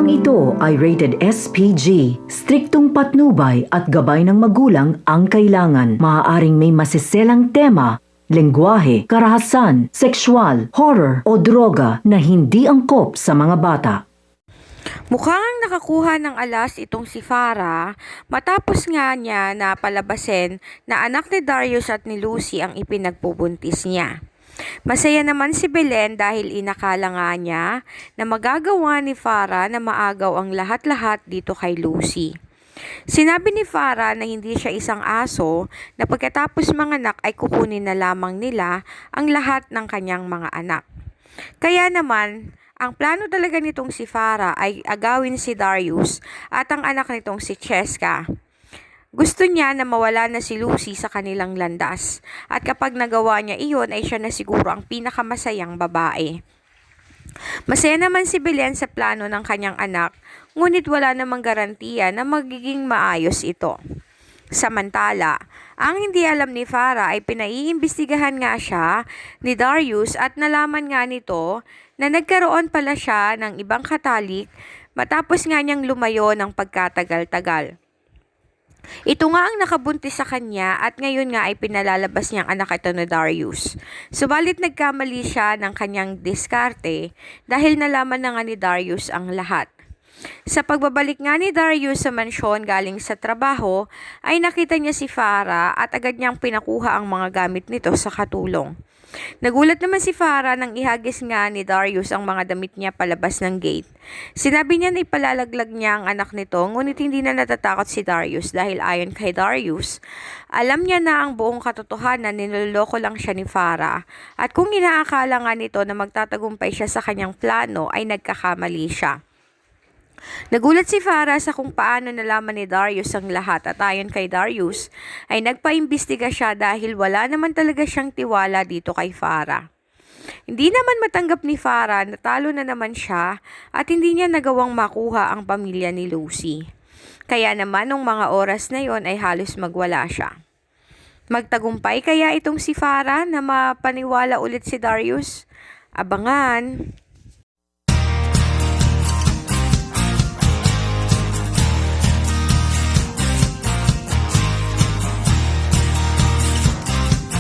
Programang ito ay rated SPG. Striktong patnubay at gabay ng magulang ang kailangan. Maaaring may masiselang tema, lengguwahe, karahasan, sexual, horror o droga na hindi angkop sa mga bata. Mukhang nakakuha ng alas itong si Farah matapos nga niya na palabasin na anak ni Darius at ni Lucy ang ipinagpubuntis niya. Masaya naman si Belen dahil inakala nga niya na magagawa ni Farah na maagaw ang lahat-lahat dito kay Lucy. Sinabi ni Farah na hindi siya isang aso na pagkatapos manganak ay kukunin na lamang nila ang lahat ng kanyang mga anak. Kaya naman, ang plano talaga nitong si Farah ay agawin si Darius at ang anak nitong si Cheska. Gusto niya na mawala na si Lucy sa kanilang landas at kapag nagawa niya iyon ay siya na siguro ang pinakamasayang babae. Masaya naman si Belen sa plano ng kanyang anak, ngunit wala namang garantiya na magiging maayos ito. Samantala, ang hindi alam ni Farah ay pinaiimbestigahan nga siya ni Darius at nalaman nga nito na nagkaroon pala siya ng ibang katalik matapos nga niyang lumayo ng pagkatagal-tagal. Ito nga ang nakabuntis sa kanya at ngayon nga ay pinalalabas niyang anak ito na Darius. Subalit nagkamali siya ng kanyang diskarte dahil nalaman na nga ni Darius ang lahat. Sa pagbabalik nga ni Darius sa mansyon galing sa trabaho, ay nakita niya si Farah at agad niyang pinakuha ang mga gamit nito sa katulong. Nagulat naman si Farah nang ihagis nga ni Darius ang mga damit niya palabas ng gate. Sinabi niya na ipalalaglag niya ang anak nito, ngunit hindi na natatakot si Darius dahil ayon kay Darius, alam niya na ang buong katotohanan, niloloko lang siya ni Farah. At kung inaakala nga nito na magtatagumpay siya sa kanyang plano ay nagkakamali siya. Nagulat si Farah sa kung paano nalaman ni Darius ang lahat at ayon kay Darius ay nagpaimbestiga siya dahil wala naman talaga siyang tiwala dito kay Farah. Hindi naman matanggap ni Farah na talo na naman siya at hindi niya nagawang makuha ang pamilya ni Lucy. Kaya naman nung mga oras na yon ay halos magwala siya. Magtagumpay kaya itong si Farah na mapaniwala ulit si Darius? Abangan!